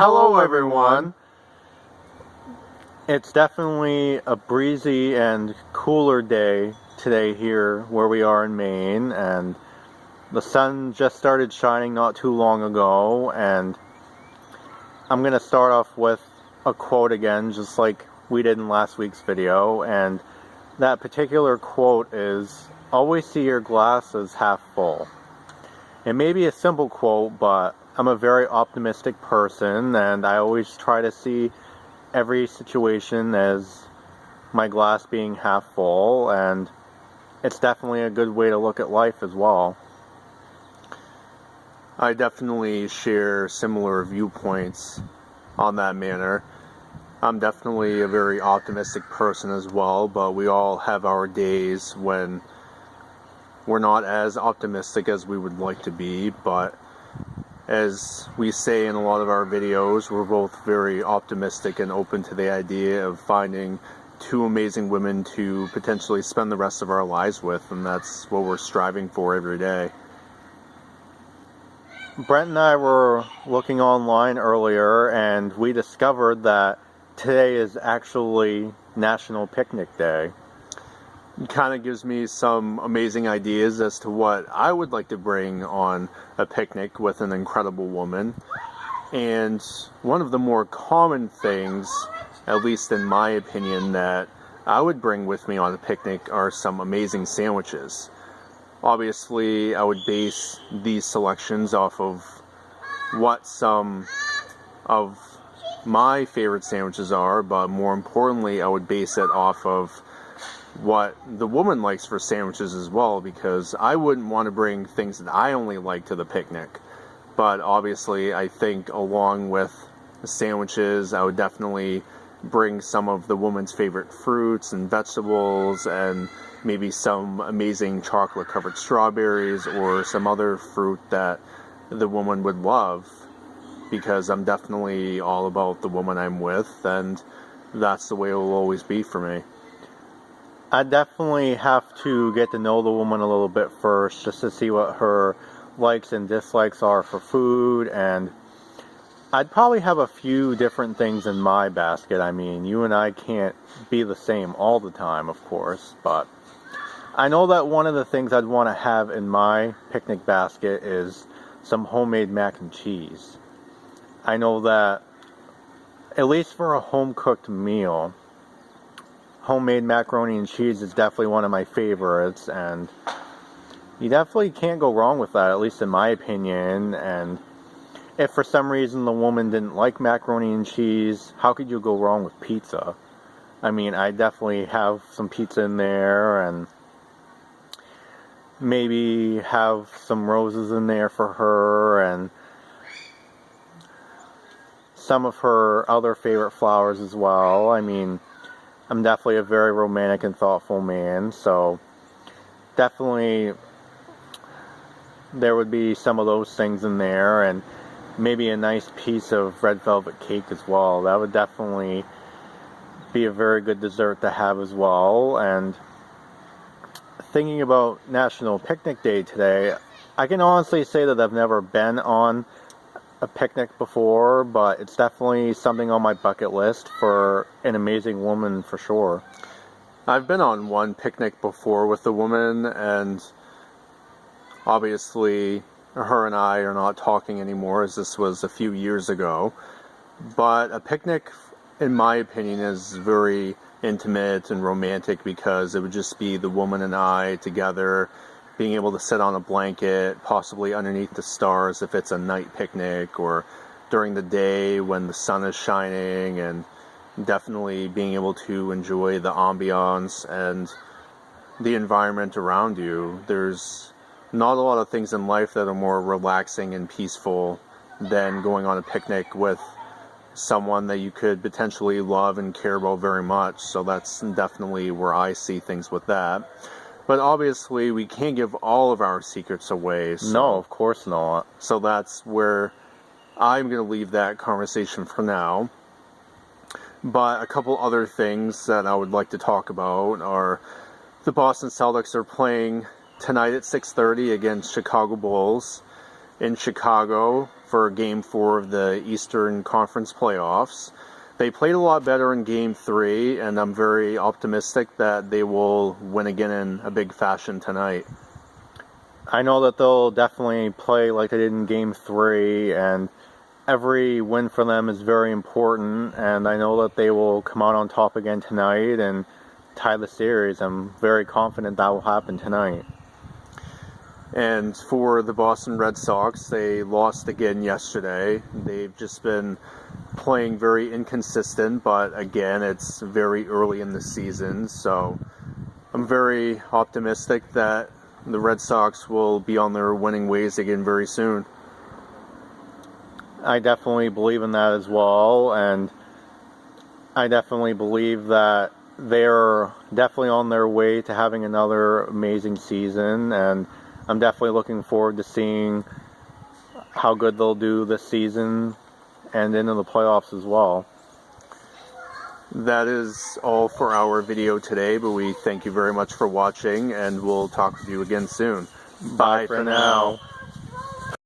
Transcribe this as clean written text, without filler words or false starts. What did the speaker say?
Hello everyone! It's definitely a breezy and cooler day today here where we are in Maine, and the sun just started shining not too long ago, and I'm going to start off with a quote again, just like we did in last week's video, and that particular quote is, "Always see your glass as half full." It may be a simple quote, but I'm a very optimistic person, and I always try to see every situation as my glass being half full, and it's definitely a good way to look at life as well. I definitely share similar viewpoints on that manner. I'm definitely a very optimistic person as well, but we all have our days when we're not as optimistic as we would like to be, but as we say in a lot of our videos, we're both very optimistic and open to the idea of finding two amazing women to potentially spend the rest of our lives with, and that's what we're striving for every day. Brent and I were looking online earlier, and we discovered that today is actually National Picnic Day. It kind of gives me some amazing ideas as to what I would like to bring on a picnic with an incredible woman. And one of the more common things, at least in my opinion, that I would bring with me on a picnic are some amazing sandwiches. Obviously, I would base these selections off of what some of my favorite sandwiches are, but more importantly, I would base it off of what the woman likes for sandwiches as well, because I wouldn't want to bring things that I only like to the picnic. But obviously, I think along with the sandwiches, I would definitely bring some of the woman's favorite fruits and vegetables, and maybe some amazing chocolate covered strawberries or some other fruit that the woman would love, because I'm definitely all about the woman I'm with, and that's the way it will always be for me. I definitely have to get to know the woman a little bit first, just to see what her likes and dislikes are for food, and I'd probably have a few different things in my basket. I mean, you and I can't be the same all the time, of course, but I know that one of the things I'd want to have in my picnic basket is some homemade mac and cheese. I know that, at least for a home-cooked meal, homemade macaroni and cheese is definitely one of my favorites, and you definitely can't go wrong with that, at least in my opinion. And if for some reason the woman didn't like macaroni and cheese, how could you go wrong with pizza? I mean, I definitely have some pizza in there, and maybe have some roses in there for her, and some of her other favorite flowers as well. I mean, I'm definitely a very romantic and thoughtful man, so definitely there would be some of those things in there, and maybe a nice piece of red velvet cake as well. That would definitely be a very good dessert to have as well. And thinking about National Picnic Day today, I can honestly say that I've never been on a picnic before, but it's definitely something on my bucket list for an amazing woman for sure. I've been on one picnic before with a woman, and obviously her and I are not talking anymore, as this was a few years ago. But a picnic, in my opinion, is very intimate and romantic, because it would just be the woman and I together, being able to sit on a blanket, possibly underneath the stars if it's a night picnic, or during the day when the sun is shining, and definitely being able to enjoy the ambiance and the environment around you. There's not a lot of things in life that are more relaxing and peaceful than going on a picnic with someone that you could potentially love and care about very much. So that's definitely where I see things with that. But obviously, we can't give all of our secrets away. So, no, of course not. So that's where I'm going to leave that conversation for now. But a couple other things that I would like to talk about are the Boston Celtics are playing tonight at 6:30 against Chicago Bulls in Chicago for Game 4 of the Eastern Conference playoffs. They played a lot better in Game 3, and I'm very optimistic that they will win again in a big fashion tonight. I know that they'll definitely play like they did in Game 3, and every win for them is very important, and I know that they will come out on top again tonight and tie the series. I'm very confident that will happen tonight. And for the Boston Red Sox, they lost again yesterday. They've just been playing very inconsistent, but again, it's very early in the season, so I'm very optimistic that the Red Sox will be on their winning ways again very soon. I definitely believe in that as well, and I definitely believe that they're definitely on their way to having another amazing season, and I'm definitely looking forward to seeing how good they'll do this season and into the playoffs as well. That is all for our video today, but we thank you very much for watching, and we'll talk with you again soon. Bye for now.